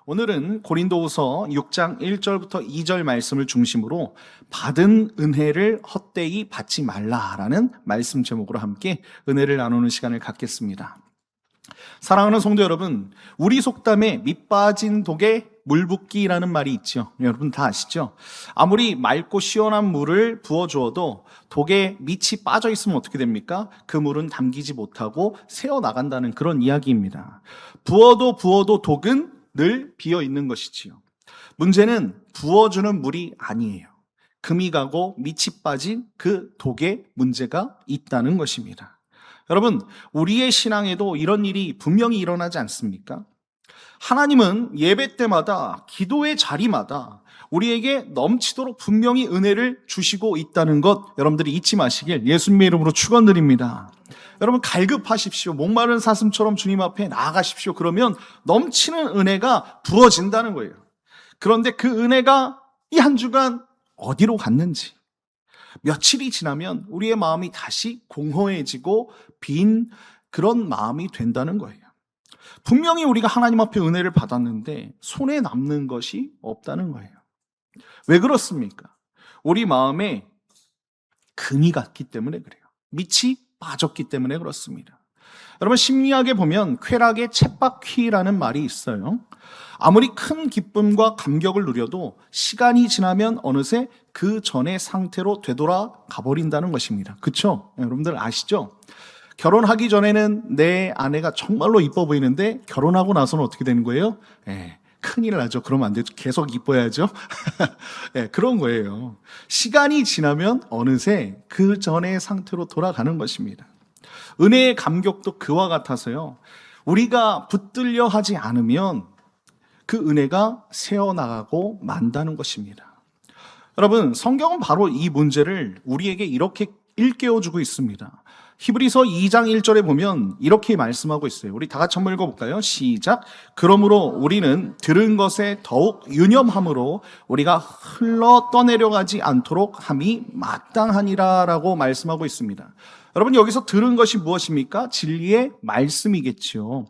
오늘은 고린도후서 6장 1절부터 2절 말씀을 중심으로 받은 은혜를 헛되이 받지 말라라는 말씀 제목으로 함께 은혜를 나누는 시간을 갖겠습니다. 사랑하는 성도 여러분, 우리 속담에 밑 빠진 독에 물 붓기라는 말이 있죠. 여러분 다 아시죠? 아무리 맑고 시원한 물을 부어주어도 독에 밑이 빠져 있으면 어떻게 됩니까? 그 물은 담기지 못하고 새어나간다는 그런 이야기입니다. 부어도 독은 늘 비어 있는 것이지요. 문제는 부어주는 물이 아니에요. 금이 가고 밑이 빠진 그 독에 문제가 있다는 것입니다. 여러분, 우리의 신앙에도 이런 일이 분명히 일어나지 않습니까? 하나님은 예배 때마다 기도의 자리마다 우리에게 넘치도록 분명히 은혜를 주시고 있다는 것 여러분들이 잊지 마시길 예수님의 이름으로 축원드립니다. 여러분 갈급하십시오. 목마른 사슴처럼 주님 앞에 나아가십시오. 그러면 넘치는 은혜가 부어진다는 거예요. 그런데 그 은혜가 이 한 주간 어디로 갔는지, 며칠이 지나면 우리의 마음이 다시 공허해지고 빈 그런 마음이 된다는 거예요. 분명히 우리가 하나님 앞에 은혜를 받았는데 손에 남는 것이 없다는 거예요. 왜 그렇습니까? 우리 마음에 금이 갔기 때문에 그래요. 밑이 빠졌기 때문에 그렇습니다. 여러분, 심리학에 보면 쾌락의 쳇바퀴라는 말이 있어요. 아무리 큰 기쁨과 감격을 누려도 시간이 지나면 어느새 그 전의 상태로 되돌아가 버린다는 것입니다. 그렇죠? 여러분들 아시죠? 결혼하기 전에는 내 아내가 정말로 이뻐 보이는데 결혼하고 나서는 어떻게 되는 거예요? 큰일 나죠. 그러면 안 되죠. 계속 이뻐야죠. 그런 거예요. 시간이 지나면 어느새 그 전의 상태로 돌아가는 것입니다. 은혜의 감격도 그와 같아서요. 우리가 붙들려 하지 않으면 그 은혜가 새어나가고 만다는 것입니다. 여러분, 성경은 바로 이 문제를 우리에게 이렇게 일깨워주고 있습니다. 히브리서 2장 1절에 보면 이렇게 말씀하고 있어요. 우리 다 같이 한번 읽어볼까요? 시작. 그러므로 우리는 들은 것에 더욱 유념함으로 우리가 흘러 떠내려가지 않도록 함이 마땅하니라 라고 말씀하고 있습니다. 여러분, 여기서 들은 것이 무엇입니까? 진리의 말씀이겠죠.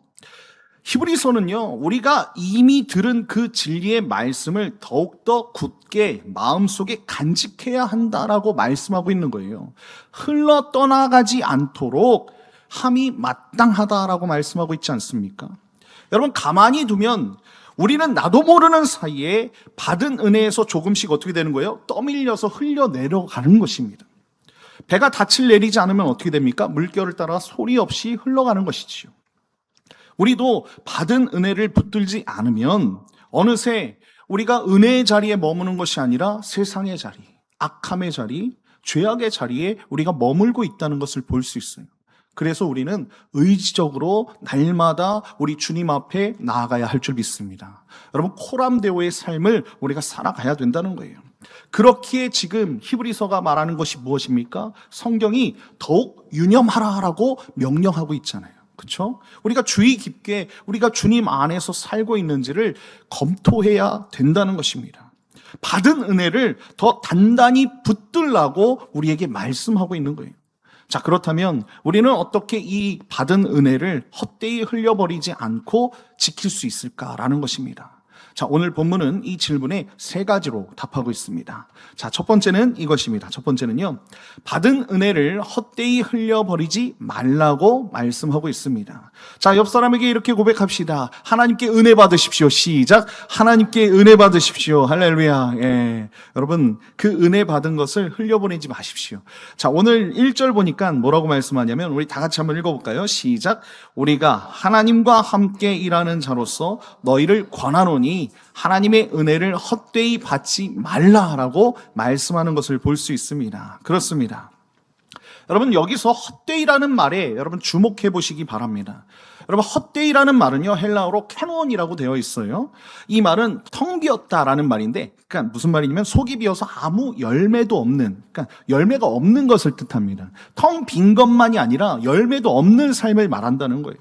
히브리서는요, 우리가 이미 들은 그 진리의 말씀을 더욱더 굳게 마음속에 간직해야 한다라고 말씀하고 있는 거예요. 흘러 떠나가지 않도록 함이 마땅하다라고 말씀하고 있지 않습니까? 여러분, 가만히 두면 우리는 나도 모르는 사이에 받은 은혜에서 조금씩 어떻게 되는 거예요? 떠밀려서 흘려 내려가는 것입니다. 배가 닻을 내리지 않으면 어떻게 됩니까? 물결을 따라 소리 없이 흘러가는 것이지요. 우리도 받은 은혜를 붙들지 않으면 어느새 우리가 은혜의 자리에 머무는 것이 아니라 세상의 자리, 악함의 자리, 죄악의 자리에 우리가 머물고 있다는 것을 볼 수 있어요. 그래서 우리는 의지적으로 날마다 우리 주님 앞에 나아가야 할 줄 믿습니다. 여러분, 코람데오의 삶을 우리가 살아가야 된다는 거예요. 그렇기에 지금 히브리서가 말하는 것이 무엇입니까? 성경이 더욱 유념하라라고 명령하고 있잖아요. 그렇죠? 우리가 주의 깊게 우리가 주님 안에서 살고 있는지를 검토해야 된다는 것입니다. 받은 은혜를 더 단단히 붙들라고 우리에게 말씀하고 있는 거예요. 자, 그렇다면 우리는 어떻게 이 받은 은혜를 헛되이 흘려버리지 않고 지킬 수 있을까라는 것입니다. 자, 오늘 본문은 이 질문에 세 가지로 답하고 있습니다. 자, 첫 번째는 이것입니다. 첫 번째는요, 받은 은혜를 헛되이 흘려버리지 말라고 말씀하고 있습니다. 자, 옆 사람에게 이렇게 고백합시다. 하나님께 은혜 받으십시오. 시작. 하나님께 은혜 받으십시오. 할렐루야. 여러분, 그 은혜 받은 것을 흘려보내지 마십시오. 자, 오늘 1절 보니까 뭐라고 말씀하냐면 우리 다 같이 한번 읽어볼까요? 시작. 우리가 하나님과 함께 일하는 자로서 너희를 권하노니 하나님의 은혜를 헛되이 받지 말라라고 말씀하는 것을 볼 수 있습니다. 그렇습니다. 여러분, 여기서 헛되이라는 말에 여러분 주목해 보시기 바랍니다. 여러분, 헛되이라는 말은요, 헬라어로 캐논이라고 되어 있어요. 이 말은 텅 비었다라는 말인데, 그러니까 무슨 말이냐면 속이 비어서 아무 열매도 없는, 그러니까 열매가 없는 것을 뜻합니다. 텅 빈 것만이 아니라 열매도 없는 삶을 말한다는 거예요.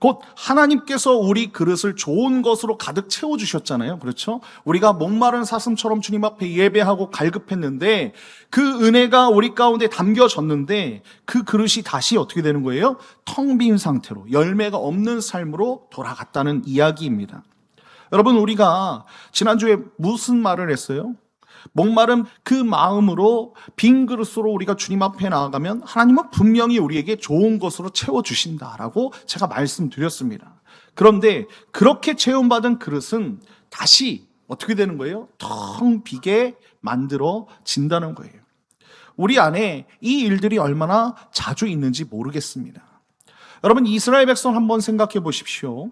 곧 하나님께서 우리 그릇을 좋은 것으로 가득 채워주셨잖아요. 그렇죠? 우리가 목마른 사슴처럼 주님 앞에 예배하고 갈급했는데 그 은혜가 우리 가운데 담겨졌는데 그 그릇이 다시 어떻게 되는 거예요? 텅 빈 상태로 열매가 없는 삶으로 돌아갔다는 이야기입니다. 여러분, 우리가 지난주에 무슨 말을 했어요? 목마른 그 마음으로 빈 그릇으로 우리가 주님 앞에 나아가면 하나님은 분명히 우리에게 좋은 것으로 채워주신다라고 제가 말씀드렸습니다. 그런데 그렇게 체험받은 그릇은 다시 어떻게 되는 거예요? 텅 비게 만들어진다는 거예요. 우리 안에 이 일들이 얼마나 자주 있는지 모르겠습니다. 여러분, 이스라엘 백성 한번 생각해 보십시오.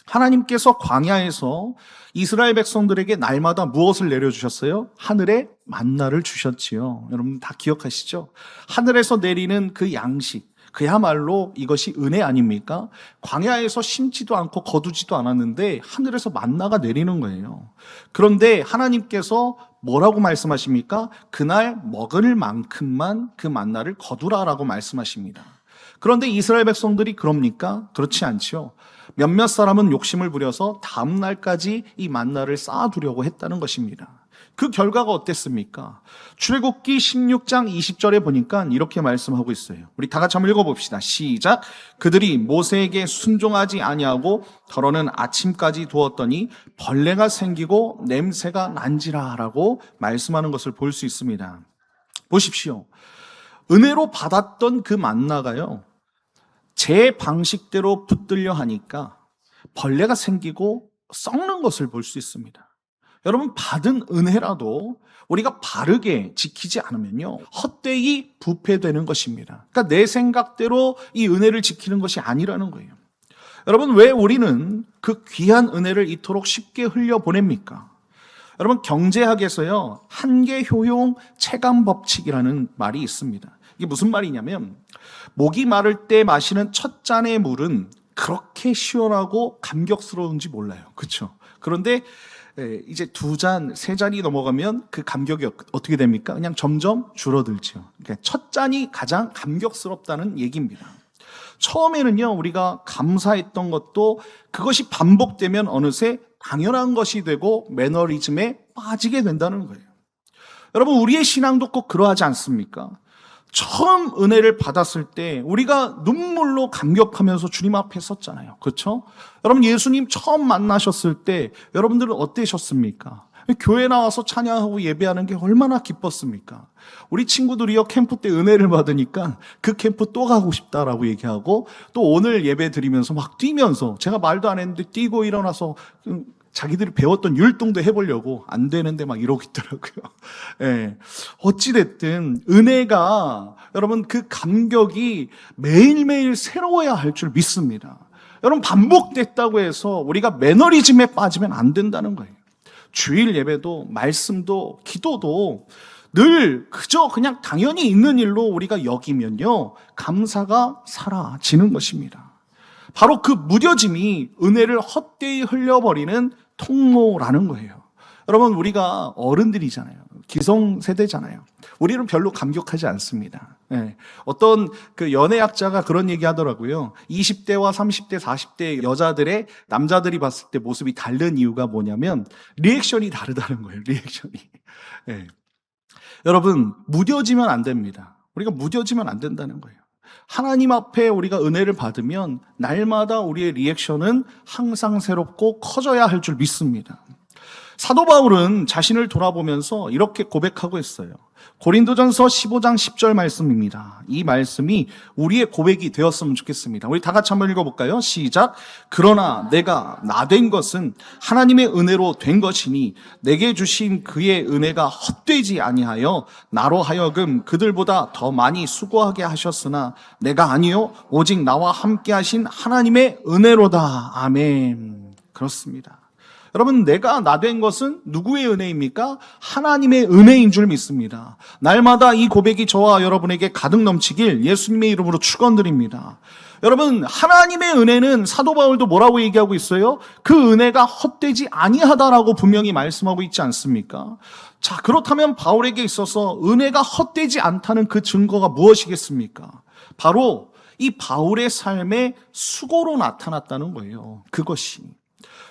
하나님께서 광야에서 이스라엘 백성들에게 날마다 무엇을 내려주셨어요? 하늘에 만나를 주셨지요. 여러분 다 기억하시죠? 하늘에서 내리는 그 양식, 그야말로 이것이 은혜 아닙니까? 광야에서 심지도 않고 거두지도 않았는데 하늘에서 만나가 내리는 거예요. 그런데 하나님께서 뭐라고 말씀하십니까? 그날 먹을 만큼만 그 만나를 거두라라고 말씀하십니다. 그런데 이스라엘 백성들이 그럽니까? 그렇지 않죠. 몇몇 사람은 욕심을 부려서 다음 날까지 이 만나를 쌓아두려고 했다는 것입니다. 그 결과가 어땠습니까? 출애굽기 16장 20절에 보니까 이렇게 말씀하고 있어요. 우리 다 같이 한번 읽어봅시다. 시작. 그들이 모세에게 순종하지 아니하고 더러는 아침까지 두었더니 벌레가 생기고 냄새가 난지라라고 말씀하는 것을 볼 수 있습니다. 보십시오. 은혜로 받았던 그 만나가요, 제 방식대로 붙들려 하니까 벌레가 생기고 썩는 것을 볼 수 있습니다. 여러분, 받은 은혜라도 우리가 바르게 지키지 않으면요, 헛되이 부패되는 것입니다. 그러니까 내 생각대로 이 은혜를 지키는 것이 아니라는 거예요. 여러분, 왜 우리는 그 귀한 은혜를 이토록 쉽게 흘려보냅니까? 여러분, 경제학에서요, 한계 효용 체감 법칙이라는 말이 있습니다. 이게 무슨 말이냐면, 목이 마를 때 마시는 첫 잔의 물은 그렇게 시원하고 감격스러운지 몰라요. 그렇죠? 그런데 이제 두 잔, 세 잔이 넘어가면 그 감격이 어떻게 됩니까? 그냥 점점 줄어들죠. 그러니까 첫 잔이 가장 감격스럽다는 얘기입니다. 처음에는요, 우리가 감사했던 것도 그것이 반복되면 어느새 당연한 것이 되고 매너리즘에 빠지게 된다는 거예요. 여러분, 우리의 신앙도 꼭 그러하지 않습니까? 처음 은혜를 받았을 때 우리가 눈물로 감격하면서 주님 앞에 섰잖아요. 그렇죠? 여러분, 예수님 처음 만나셨을 때 여러분들은 어떠셨습니까? 교회 나와서 찬양하고 예배하는 게 얼마나 기뻤습니까? 우리 친구들이요, 캠프 때 은혜를 받으니까 그 캠프 또 가고 싶다라고 얘기하고, 또 오늘 예배 드리면서 막 뛰면서, 제가 말도 안 했는데 뛰고 일어나서 자기들이 배웠던 율동도 해보려고 안 되는데 막 이러고 있더라고요. 예. 어찌됐든 은혜가, 여러분, 그 감격이 매일매일 새로워야 할 줄 믿습니다. 여러분, 반복됐다고 해서 우리가 매너리즘에 빠지면 안 된다는 거예요. 주일 예배도 말씀도 기도도 늘 그저 그냥 당연히 있는 일로 우리가 여기면요, 감사가 사라지는 것입니다. 바로 그 무뎌짐이 은혜를 헛되이 흘려버리는 통로라는 거예요. 여러분, 우리가 어른들이잖아요. 기성세대잖아요. 우리는 별로 감격하지 않습니다. 네. 어떤 그 연애학자가 그런 얘기 하더라고요. 20대와 30대, 40대 여자들의 남자들이 봤을 때 모습이 다른 이유가 뭐냐면 리액션이 다르다는 거예요. 리액션이. 네. 여러분, 무뎌지면 안 됩니다. 우리가 무뎌지면 안 된다는 거예요. 하나님 앞에 우리가 은혜를 받으면 날마다 우리의 리액션은 항상 새롭고 커져야 할 줄 믿습니다. 사도 바울은 자신을 돌아보면서 이렇게 고백하고 있어요. 고린도전서 15장 10절 말씀입니다. 이 말씀이 우리의 고백이 되었으면 좋겠습니다. 우리 다 같이 한번 읽어볼까요? 시작. 그러나 내가 나된 것은 하나님의 은혜로 된 것이니 내게 주신 그의 은혜가 헛되지 아니하여 나로 하여금 그들보다 더 많이 수고하게 하셨으나 내가 아니요 오직 나와 함께 하신 하나님의 은혜로다. 아멘. 그렇습니다. 여러분, 내가 나된 것은 누구의 은혜입니까? 하나님의 은혜인 줄 믿습니다. 날마다 이 고백이 저와 여러분에게 가득 넘치길 예수님의 이름으로 축원드립니다. 여러분, 하나님의 은혜는 사도 바울도 뭐라고 얘기하고 있어요? 그 은혜가 헛되지 아니하다라고 분명히 말씀하고 있지 않습니까? 자, 그렇다면 바울에게 있어서 은혜가 헛되지 않다는 그 증거가 무엇이겠습니까? 바로 이 바울의 삶의 수고로 나타났다는 거예요. 그것이.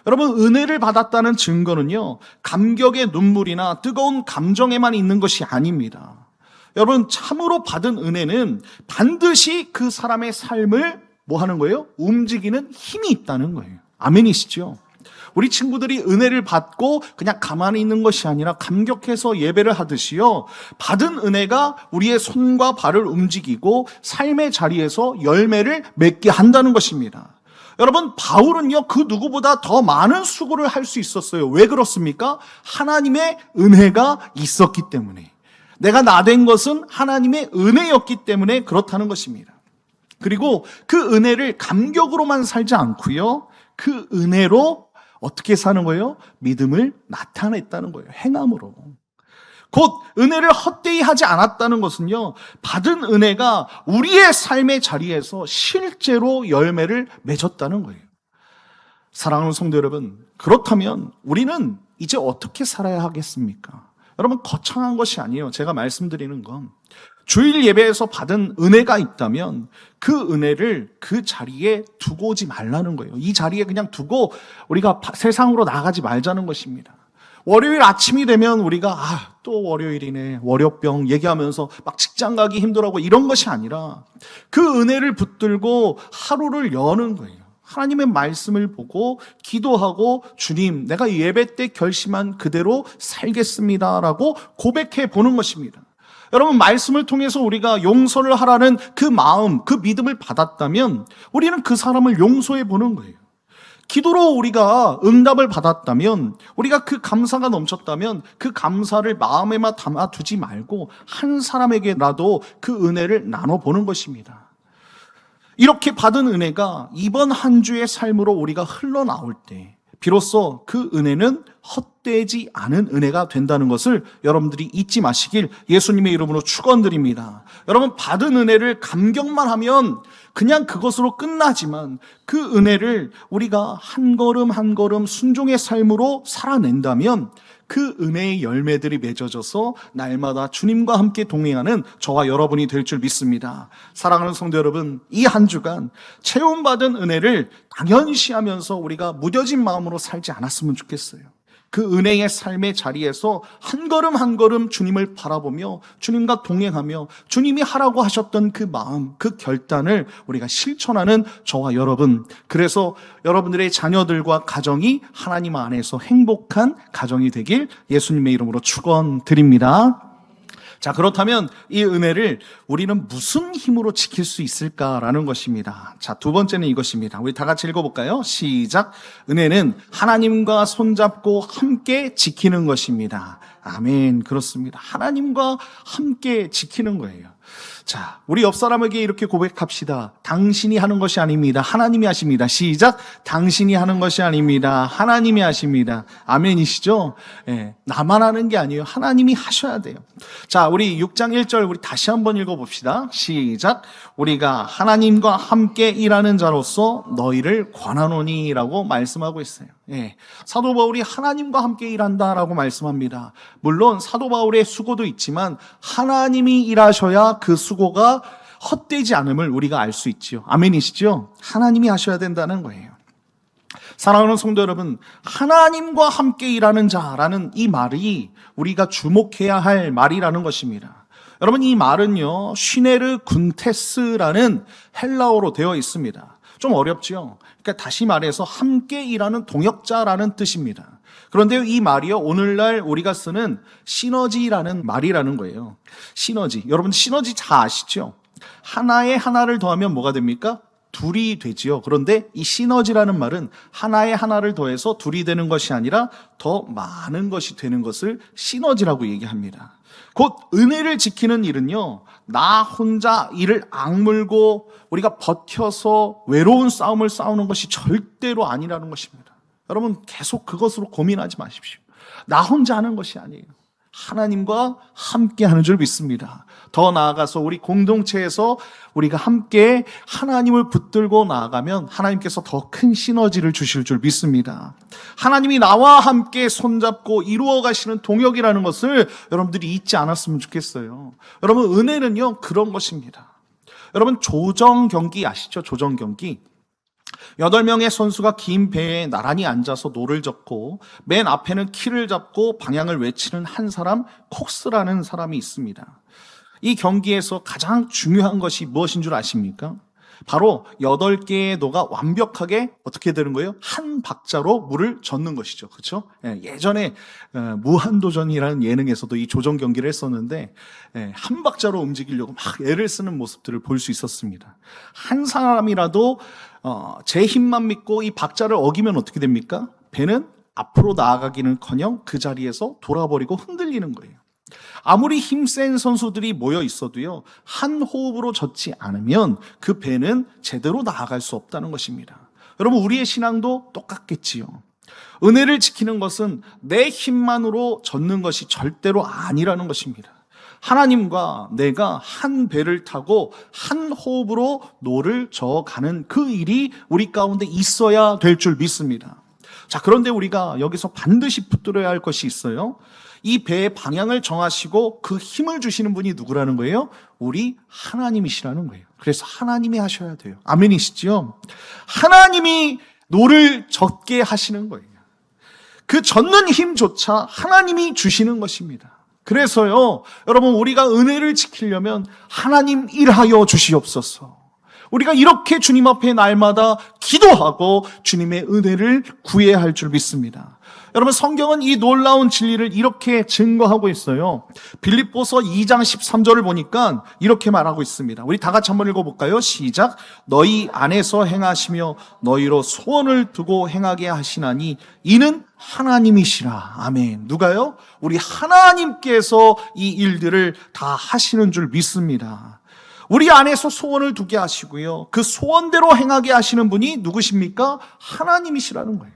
여러분, 은혜를 받았다는 증거는요, 감격의 눈물이나 뜨거운 감정에만 있는 것이 아닙니다. 여러분, 참으로 받은 은혜는 반드시 그 사람의 삶을 뭐 하는 거예요? 움직이는 힘이 있다는 거예요. 아멘이시죠? 우리 친구들이 은혜를 받고 그냥 가만히 있는 것이 아니라 감격해서 예배를 하듯이요, 받은 은혜가 우리의 손과 발을 움직이고 삶의 자리에서 열매를 맺게 한다는 것입니다. 여러분, 바울은요, 그 누구보다 더 많은 수고를 할 수 있었어요. 왜 그렇습니까? 하나님의 은혜가 있었기 때문에. 내가 나된 것은 하나님의 은혜였기 때문에 그렇다는 것입니다. 그리고 그 은혜를 감격으로만 살지 않고요, 그 은혜로 어떻게 사는 거예요? 믿음을 나타냈다는 거예요. 행함으로. 곧 은혜를 헛되이 하지 않았다는 것은요, 받은 은혜가 우리의 삶의 자리에서 실제로 열매를 맺었다는 거예요. 사랑하는 성도 여러분, 그렇다면 우리는 이제 어떻게 살아야 하겠습니까? 여러분, 거창한 것이 아니에요. 제가 말씀드리는 건 주일 예배에서 받은 은혜가 있다면 그 은혜를 그 자리에 두고 오지 말라는 거예요. 이 자리에 그냥 두고 우리가 세상으로 나가지 말자는 것입니다. 월요일 아침이 되면 우리가 또 월요일이네, 월요병 얘기하면서 막 직장 가기 힘들어하고 이런 것이 아니라 그 은혜를 붙들고 하루를 여는 거예요. 하나님의 말씀을 보고 기도하고, 주님, 내가 예배 때 결심한 그대로 살겠습니다라고 고백해 보는 것입니다. 여러분, 말씀을 통해서 우리가 용서를 하라는 그 마음, 그 믿음을 받았다면 우리는 그 사람을 용서해 보는 거예요. 기도로 우리가 응답을 받았다면, 우리가 그 감사가 넘쳤다면 그 감사를 마음에만 담아두지 말고 한 사람에게라도 그 은혜를 나눠보는 것입니다. 이렇게 받은 은혜가 이번 한 주의 삶으로 우리가 흘러나올 때 비로소 그 은혜는 헛되지 않은 은혜가 된다는 것을 여러분들이 잊지 마시길 예수님의 이름으로 축원드립니다. 여러분, 받은 은혜를 감격만 하면 그냥 그것으로 끝나지만 그 은혜를 우리가 한 걸음 한 걸음 순종의 삶으로 살아낸다면 그 은혜의 열매들이 맺어져서 날마다 주님과 함께 동행하는 저와 여러분이 될 줄 믿습니다. 사랑하는 성도 여러분, 이 한 주간 체험받은 은혜를 당연시하면서 우리가 무뎌진 마음으로 살지 않았으면 좋겠어요. 그 은혜의 삶의 자리에서 한 걸음 한 걸음 주님을 바라보며 주님과 동행하며 주님이 하라고 하셨던 그 마음, 그 결단을 우리가 실천하는 저와 여러분, 그래서 여러분들의 자녀들과 가정이 하나님 안에서 행복한 가정이 되길 예수님의 이름으로 축원드립니다. 자, 그렇다면 이 은혜를 우리는 무슨 힘으로 지킬 수 있을까라는 것입니다. 자, 두 번째는 이것입니다. 우리 다 같이 읽어볼까요? 시작. 은혜는 하나님과 손잡고 함께 지키는 것입니다. 아멘. 그렇습니다. 하나님과 함께 지키는 거예요. 자, 우리 옆 사람에게 이렇게 고백합시다. 당신이 하는 것이 아닙니다. 하나님이 하십니다. 시작. 당신이 하는 것이 아닙니다. 하나님이 하십니다. 아멘이시죠? 예, 나만 하는 게 아니에요. 하나님이 하셔야 돼요. 자, 우리 6장 1절 우리 다시 한번 읽어봅시다. 시작. 우리가 하나님과 함께 일하는 자로서 너희를 권하노니라고 말씀하고 있어요. 예, 사도 바울이 하나님과 함께 일한다라고 말씀합니다. 물론 사도 바울의 수고도 있지만 하나님이 일하셔야 그 수고가 헛되지 않음을 우리가 알 수 있지요. 아멘이시죠? 하나님이 하셔야 된다는 거예요. 사랑하는 성도 여러분, 하나님과 함께 일하는 자라는 이 말이 우리가 주목해야 할 말이라는 것입니다. 여러분, 이 말은요, 쉬네르 군테스라는 헬라어로 되어 있습니다. 좀 어렵죠? 그러니까 다시 말해서 함께 일하는 동역자라는 뜻입니다. 그런데 이 말이요, 오늘날 우리가 쓰는 시너지라는 말이라는 거예요. 시너지. 여러분, 시너지 다 아시죠? 하나에 하나를 더하면 뭐가 됩니까? 둘이 되지요. 그런데 이 시너지라는 말은 하나에 하나를 더해서 둘이 되는 것이 아니라 더 많은 것이 되는 것을 시너지라고 얘기합니다. 곧 은혜를 지키는 일은요, 나 혼자 이를 악물고 우리가 버텨서 외로운 싸움을 싸우는 것이 절대로 아니라는 것입니다. 여러분, 계속 그것으로 고민하지 마십시오. 나 혼자 하는 것이 아니에요. 하나님과 함께 하는 줄 믿습니다. 더 나아가서 우리 공동체에서 우리가 함께 하나님을 붙들고 나아가면 하나님께서 더 큰 시너지를 주실 줄 믿습니다. 하나님이 나와 함께 손잡고 이루어 가시는 동역이라는 것을 여러분들이 잊지 않았으면 좋겠어요. 여러분, 은혜는요, 그런 것입니다. 여러분, 조정 경기 아시죠? 조정 경기. 8명의 선수가 긴 배에 나란히 앉아서 노를 젓고 맨 앞에는 키를 잡고 방향을 외치는 한 사람, 콕스라는 사람이 있습니다. 이 경기에서 가장 중요한 것이 무엇인 줄 아십니까? 바로 8개의 노가 완벽하게 어떻게 되는 거예요? 한 박자로 물을 젓는 것이죠. 그렇죠? 예전에 무한도전이라는 예능에서도 이 조정 경기를 했었는데 한 박자로 움직이려고 막 애를 쓰는 모습들을 볼 수 있었습니다. 한 사람이라도 제 힘만 믿고 이 박자를 어기면 어떻게 됩니까? 배는 앞으로 나아가기는커녕 그 자리에서 돌아버리고 흔들리는 거예요. 아무리 힘센 선수들이 모여 있어도요, 한 호흡으로 젖지 않으면 그 배는 제대로 나아갈 수 없다는 것입니다. 여러분, 우리의 신앙도 똑같겠지요. 은혜를 지키는 것은 내 힘만으로 젖는 것이 절대로 아니라는 것입니다. 하나님과 내가 한 배를 타고 한 호흡으로 노를 저어가는 그 일이 우리 가운데 있어야 될 줄 믿습니다. 자, 그런데 우리가 여기서 반드시 붙들어야 할 것이 있어요. 이 배의 방향을 정하시고 그 힘을 주시는 분이 누구라는 거예요? 우리 하나님이시라는 거예요. 그래서 하나님이 하셔야 돼요. 아멘이시죠? 하나님이 노를 젓게 하시는 거예요. 그 젓는 힘조차 하나님이 주시는 것입니다. 그래서요, 여러분, 우리가 은혜를 지키려면 하나님 일하여 주시옵소서. 우리가 이렇게 주님 앞에 날마다 기도하고 주님의 은혜를 구해야 할 줄 믿습니다. 여러분, 성경은 이 놀라운 진리를 이렇게 증거하고 있어요. 빌립보서 2장 13절을 보니까 이렇게 말하고 있습니다. 우리 다 같이 한번 읽어볼까요? 시작. 너희 안에서 행하시며 너희로 소원을 두고 행하게 하시나니 이는 하나님이시라. 아멘. 누가요? 우리 하나님께서 이 일들을 다 하시는 줄 믿습니다. 우리 안에서 소원을 두게 하시고요, 그 소원대로 행하게 하시는 분이 누구십니까? 하나님이시라는 거예요.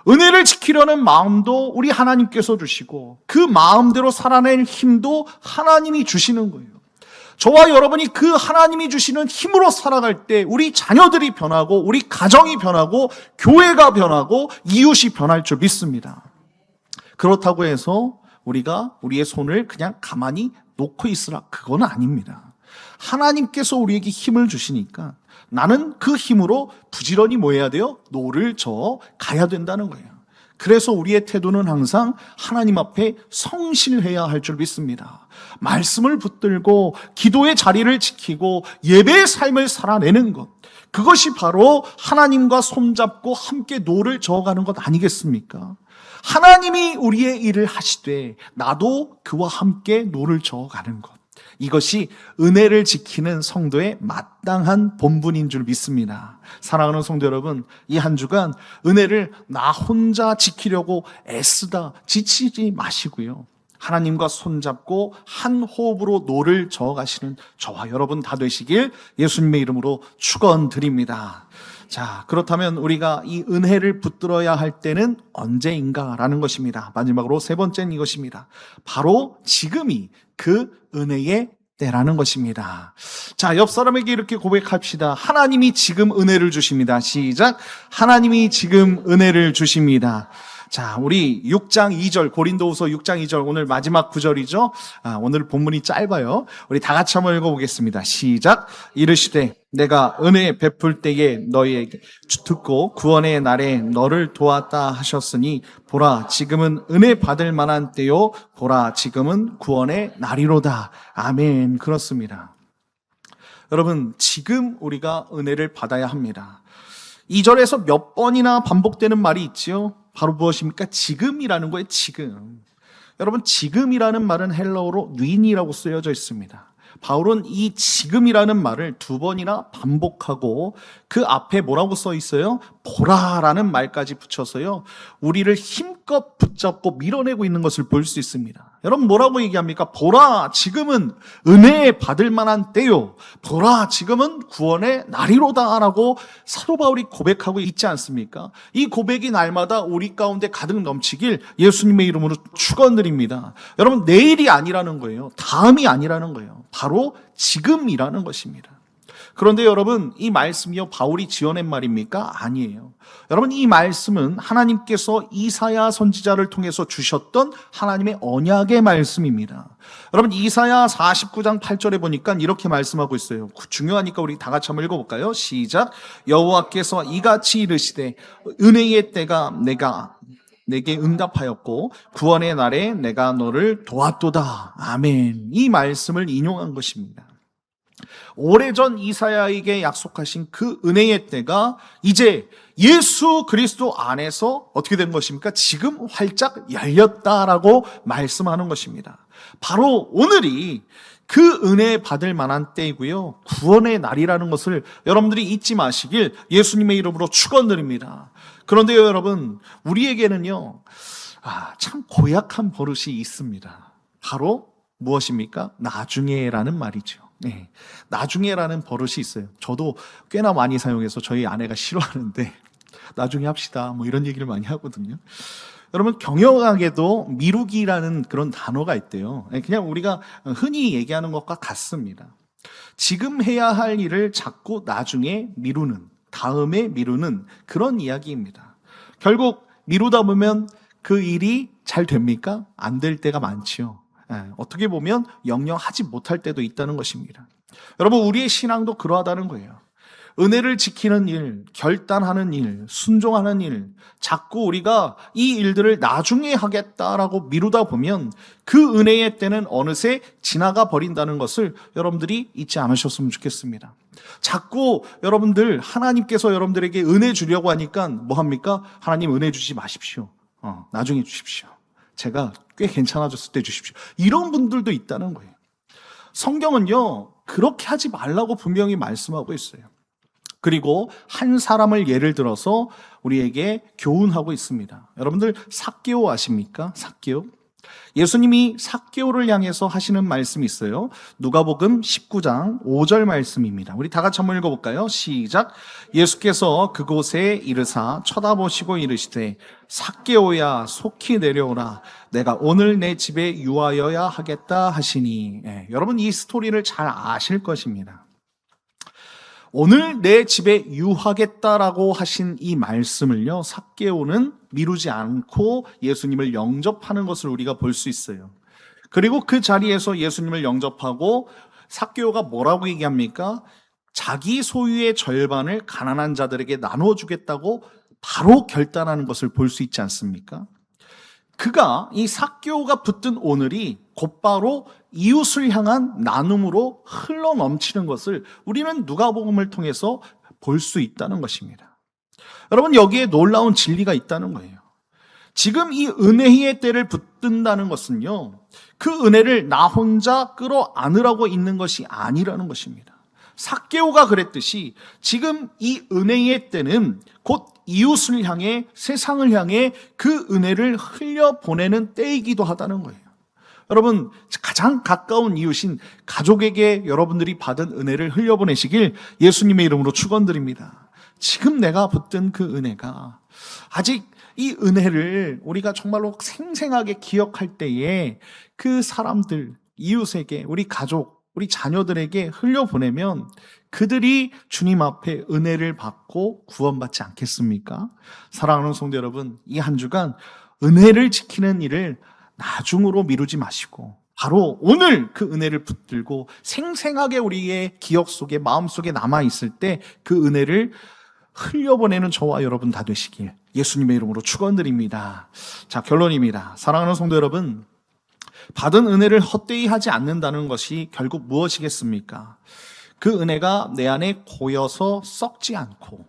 은혜를 지키려는 마음도 우리 하나님께서 주시고 그 마음대로 살아낼 힘도 하나님이 주시는 거예요. 저와 여러분이 그 하나님이 주시는 힘으로 살아갈 때 우리 자녀들이 변하고 우리 가정이 변하고 교회가 변하고 이웃이 변할 줄 믿습니다. 그렇다고 해서 우리가 우리의 손을 그냥 가만히 놓고 있으라, 그건 아닙니다. 하나님께서 우리에게 힘을 주시니까 나는 그 힘으로 부지런히 뭐 해야 돼요? 노를 저어 가야 된다는 거예요. 그래서 우리의 태도는 항상 하나님 앞에 성실해야 할 줄 믿습니다. 말씀을 붙들고 기도의 자리를 지키고 예배의 삶을 살아내는 것, 그것이 바로 하나님과 손잡고 함께 노를 저어가는 것 아니겠습니까? 하나님이 우리의 일을 하시되 나도 그와 함께 노를 저어가는 것, 이것이 은혜를 지키는 성도의 마땅한 본분인 줄 믿습니다. 사랑하는 성도 여러분, 이 한 주간 은혜를 나 혼자 지키려고 애쓰다 지치지 마시고요, 하나님과 손잡고 한 호흡으로 노를 저어가시는 저와 여러분 다 되시길 예수님의 이름으로 축원드립니다. 자, 그렇다면 우리가 이 은혜를 붙들어야 할 때는 언제인가라는 것입니다. 마지막으로 세 번째는 이것입니다. 바로 지금이 그 은혜의 때라는 것입니다. 자, 옆 사람에게 이렇게 고백합시다. 하나님이 지금 은혜를 주십니다. 시작. 하나님이 지금 은혜를 주십니다. 자, 우리 6장 2절, 고린도후서 6장 2절, 오늘 마지막 구절이죠. 오늘 본문이 짧아요. 우리 다 같이 한번 읽어보겠습니다. 시작. 이르시되 내가 은혜 베풀 때에 너희에게 듣고 구원의 날에 너를 도왔다 하셨으니 보라 지금은 은혜 받을 만한 때요, 보라 지금은 구원의 날이로다. 아멘. 그렇습니다. 여러분, 지금 우리가 은혜를 받아야 합니다. 2절에서 몇 번이나 반복되는 말이 있지요. 바로 무엇입니까? 지금이라는 거예요. 지금. 여러분, 지금이라는 말은 헬라어로 뉘이라고 쓰여져 있습니다. 바울은 이 지금이라는 말을 2번이나 반복하고 그 앞에 뭐라고 써 있어요? 보라라는 말까지 붙여서요, 우리를 힘껏 붙잡고 밀어내고 있는 것을 볼 수 있습니다. 여러분, 뭐라고 얘기합니까? 보라, 지금은 은혜 받을 만한 때요. 보라, 지금은 구원의 날이로다 라고 사도 바울이 고백하고 있지 않습니까? 이 고백이 날마다 우리 가운데 가득 넘치길 예수님의 이름으로 축원드립니다. 여러분, 내일이 아니라는 거예요. 다음이 아니라는 거예요. 바로 지금이라는 것입니다. 그런데 여러분, 이 말씀이요, 바울이 지어낸 말입니까? 아니에요. 여러분, 이 말씀은 하나님께서 이사야 선지자를 통해서 주셨던 하나님의 언약의 말씀입니다. 여러분, 이사야 49장 8절에 보니까 이렇게 말씀하고 있어요. 중요하니까 우리 다 같이 한번 읽어볼까요? 시작. 여호와께서 이같이 이르시되 은혜의 때가 내게 응답하였고 구원의 날에 내가 너를 도왔도다. 아멘. 이 말씀을 인용한 것입니다. 오래전 이사야에게 약속하신 그 은혜의 때가 이제 예수 그리스도 안에서 어떻게 된 것입니까? 지금 활짝 열렸다라고 말씀하는 것입니다. 바로 오늘이 그 은혜 받을 만한 때이고요. 구원의 날이라는 것을 여러분들이 잊지 마시길 예수님의 이름으로 축원드립니다. 그런데요, 여러분, 우리에게는요, 참 고약한 버릇이 있습니다. 바로 무엇입니까? 나중에라는 말이죠. 네, 나중에라는 버릇이 있어요. 저도 꽤나 많이 사용해서 저희 아내가 싫어하는데 나중에 합시다 뭐 이런 얘기를 많이 하거든요. 여러분, 경영학에도 미루기라는 그런 단어가 있대요. 그냥 우리가 흔히 얘기하는 것과 같습니다. 지금 해야 할 일을 자꾸 나중에 미루는, 다음에 미루는 그런 이야기입니다. 결국 미루다 보면 그 일이 잘 됩니까? 안 될 때가 많지요. 어떻게 보면 영영 하지 못할 때도 있다는 것입니다. 여러분, 우리의 신앙도 그러하다는 거예요. 은혜를 지키는 일, 결단하는 일, 순종하는 일, 자꾸 우리가 이 일들을 나중에 하겠다라고 미루다 보면 그 은혜의 때는 어느새 지나가 버린다는 것을 여러분들이 잊지 않으셨으면 좋겠습니다. 자꾸 여러분들, 하나님께서 여러분들에게 은혜 주려고 하니까 뭐 합니까? 하나님 은혜 주지 마십시오. 나중에 주십시오. 제가 꽤 괜찮아졌을 때 주십시오. 이런 분들도 있다는 거예요. 성경은요, 그렇게 하지 말라고 분명히 말씀하고 있어요. 그리고 한 사람을 예를 들어서 우리에게 교훈하고 있습니다. 여러분들 삭개오 아십니까? 삭개오? 예수님이 삭개오를 향해서 하시는 말씀이 있어요. 누가복음 19장 5절 말씀입니다. 우리 다 같이 한번 읽어볼까요? 시작. 예수께서 그곳에 이르사 쳐다보시고 이르시되 삭개오야 속히 내려오라 내가 오늘 내 집에 유하여야 하겠다 하시니. 여러분, 이 스토리를 잘 아실 것입니다. 오늘 내 집에 유하겠다라고 하신 이 말씀을요, 삭개오는 미루지 않고 예수님을 영접하는 것을 우리가 볼 수 있어요. 그리고 그 자리에서 예수님을 영접하고 삭개오가 뭐라고 얘기합니까? 자기 소유의 절반을 가난한 자들에게 나눠주겠다고 바로 결단하는 것을 볼 수 있지 않습니까? 그가, 이 삭개오가 붙든 오늘이 곧바로 이웃을 향한 나눔으로 흘러 넘치는 것을 우리는 누가복음을 통해서 볼 수 있다는 것입니다. 여러분, 여기에 놀라운 진리가 있다는 거예요. 지금 이 은혜의 때를 붙든다는 것은요, 그 은혜를 나 혼자 끌어안으라고 있는 것이 아니라는 것입니다. 삭개오가 그랬듯이 지금 이 은혜의 때는 곧 이웃을 향해, 세상을 향해 그 은혜를 흘려보내는 때이기도 하다는 거예요. 여러분, 가장 가까운 이웃인 가족에게 여러분들이 받은 은혜를 흘려보내시길 예수님의 이름으로 축원드립니다. 지금 내가 붙든 그 은혜가 아직 이 은혜를 우리가 정말로 생생하게 기억할 때에 그 사람들, 이웃에게, 우리 가족, 우리 자녀들에게 흘려보내면 그들이 주님 앞에 은혜를 받고 구원받지 않겠습니까? 사랑하는 성도 여러분, 이 한 주간 은혜를 지키는 일을 나중으로 미루지 마시고 바로 오늘 그 은혜를 붙들고 생생하게 우리의 기억 속에, 마음 속에 남아있을 때 그 은혜를 흘려보내는 저와 여러분 다 되시길 예수님의 이름으로 축원드립니다. 자, 결론입니다. 사랑하는 성도 여러분, 받은 은혜를 헛되이 하지 않는다는 것이 결국 무엇이겠습니까? 그 은혜가 내 안에 고여서 썩지 않고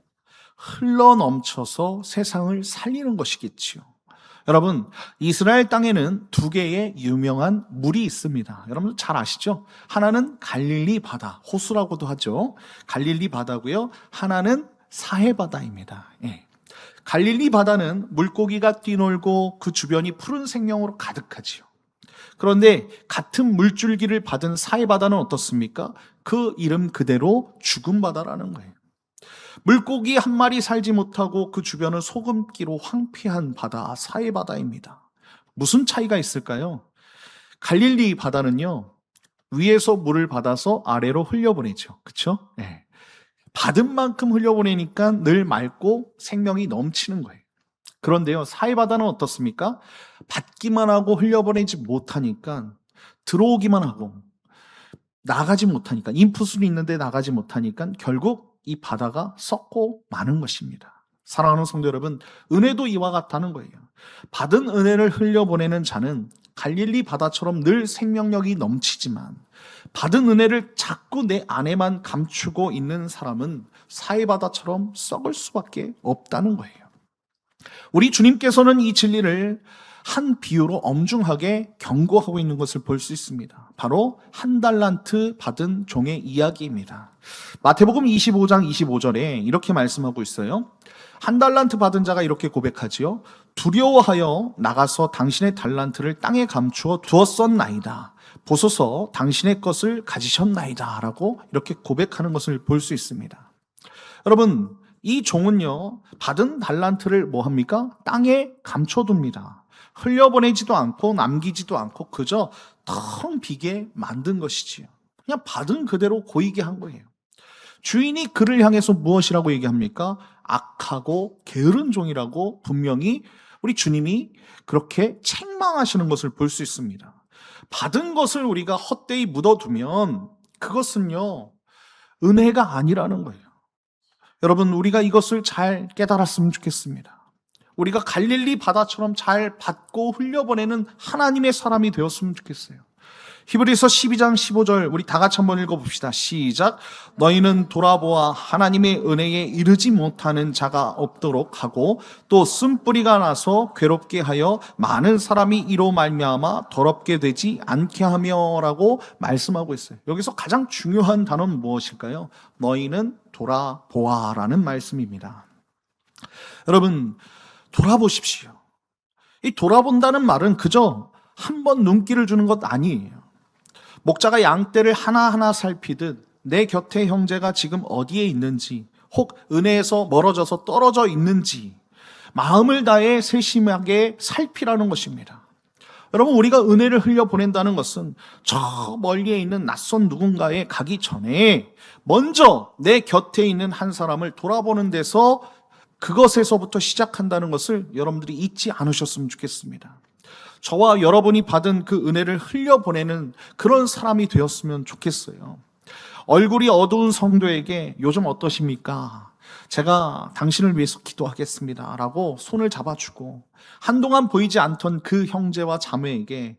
흘러넘쳐서 세상을 살리는 것이겠지요. 여러분, 이스라엘 땅에는 두 개의 유명한 물이 있습니다. 여러분 잘 아시죠? 하나는 갈릴리 바다, 호수라고도 하죠. 갈릴리 바다고요. 하나는 사해 바다입니다. 갈릴리 바다는 물고기가 뛰놀고 그 주변이 푸른 생명으로 가득하지요. 그런데 같은 물줄기를 받은 사해 바다는 어떻습니까? 그 이름 그대로 죽은 바다라는 거예요. 물고기 한 마리 살지 못하고 그 주변은 소금기로 황폐한 바다, 사해 바다입니다. 무슨 차이가 있을까요? 갈릴리 바다는요, 위에서 물을 받아서 아래로 흘려보내죠. 그렇죠? 받은 만큼 흘려보내니까 늘 맑고 생명이 넘치는 거예요. 그런데요, 사해 바다는 어떻습니까? 받기만 하고 흘려보내지 못하니까, 들어오기만 하고 나가지 못하니까, 인풋은 있는데 나가지 못하니까 결국 이 바다가 썩고 마는 것입니다. 사랑하는 성도 여러분, 은혜도 이와 같다는 거예요. 받은 은혜를 흘려보내는 자는 갈릴리 바다처럼 늘 생명력이 넘치지만 받은 은혜를 자꾸 내 안에만 감추고 있는 사람은 사해바다처럼 썩을 수밖에 없다는 거예요. 우리 주님께서는 이 진리를 한 비유로 엄중하게 경고하고 있는 것을 볼 수 있습니다. 바로 한 달란트 받은 종의 이야기입니다. 마태복음 25장 25절에 이렇게 말씀하고 있어요. 한 달란트 받은 자가 이렇게 고백하지요. 두려워하여 나가서 당신의 달란트를 땅에 감추어 두었었나이다. 보소서 당신의 것을 가지셨나이다. 라고 이렇게 고백하는 것을 볼 수 있습니다. 여러분, 이 종은요, 받은 달란트를 뭐 합니까? 땅에 감춰둡니다. 흘려보내지도 않고 남기지도 않고 그저 텅 비게 만든 것이지요. 그냥 받은 그대로 고이게 한 거예요. 주인이 그를 향해서 무엇이라고 얘기합니까? 악하고 게으른 종이라고 분명히 우리 주님이 그렇게 책망하시는 것을 볼 수 있습니다. 받은 것을 우리가 헛되이 묻어두면 그것은요, 은혜가 아니라는 거예요. 여러분, 우리가 이것을 잘 깨달았으면 좋겠습니다. 우리가 갈릴리 바다처럼 잘 받고 흘려보내는 하나님의 사람이 되었으면 좋겠어요. 히브리서 12장 15절 우리 다 같이 한번 읽어봅시다. 시작. 너희는 돌아보아 하나님의 은혜에 이르지 못하는 자가 없도록 하고 또 쓴뿌리가 나서 괴롭게 하여 많은 사람이 이로 말미암아 더럽게 되지 않게 하며 라고 말씀하고 있어요. 여기서 가장 중요한 단어는 무엇일까요? 너희는 돌아보아 라는 말씀입니다. 여러분, 돌아보십시오. 이 돌아본다는 말은 그저 한 번 눈길을 주는 것 아니에요. 목자가 양떼를 하나하나 살피듯 내 곁에 형제가 지금 어디에 있는지, 혹 은혜에서 멀어져서 떨어져 있는지 마음을 다해 세심하게 살피라는 것입니다. 여러분, 우리가 은혜를 흘려보낸다는 것은 저 멀리에 있는 낯선 누군가에 가기 전에 먼저 내 곁에 있는 한 사람을 돌아보는 데서 그것에서부터 시작한다는 것을 여러분들이 잊지 않으셨으면 좋겠습니다. 저와 여러분이 받은 그 은혜를 흘려보내는 그런 사람이 되었으면 좋겠어요. 얼굴이 어두운 성도에게 요즘 어떠십니까? 제가 당신을 위해서 기도하겠습니다 라고 손을 잡아주고, 한동안 보이지 않던 그 형제와 자매에게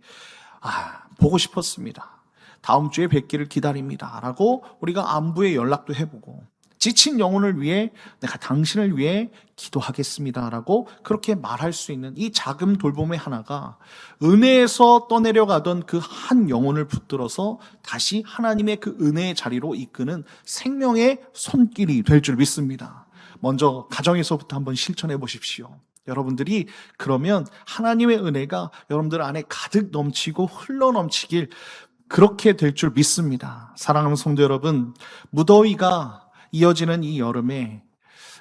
보고 싶었습니다, 다음 주에 뵙기를 기다립니다 라고 우리가 안부의 연락도 해보고, 지친 영혼을 위해 내가 당신을 위해 기도하겠습니다 라고 그렇게 말할 수 있는 이 작은 돌봄의 하나가 은혜에서 떠내려가던 그 한 영혼을 붙들어서 다시 하나님의 그 은혜의 자리로 이끄는 생명의 손길이 될 줄 믿습니다. 먼저 가정에서부터 한번 실천해 보십시오. 여러분들이 그러면 하나님의 은혜가 여러분들 안에 가득 넘치고 흘러 넘치길 그렇게 될 줄 믿습니다. 사랑하는 성도 여러분, 무더위가 이어지는 이 여름에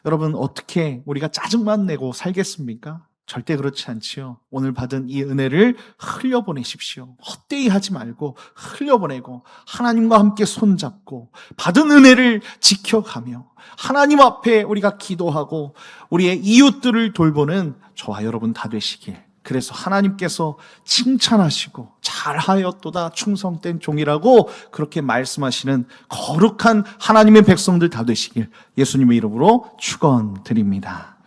여러분 어떻게 우리가 짜증만 내고 살겠습니까? 절대 그렇지 않지요. 오늘 받은 이 은혜를 흘려보내십시오. 헛되이 하지 말고 흘려보내고 하나님과 함께 손잡고 받은 은혜를 지켜가며 하나님 앞에 우리가 기도하고 우리의 이웃들을 돌보는 저와 여러분 다 되시길, 그래서 하나님께서 칭찬하시고 잘하였도다 충성된 종이라고 그렇게 말씀하시는 거룩한 하나님의 백성들 다 되시길 예수님의 이름으로 축원드립니다.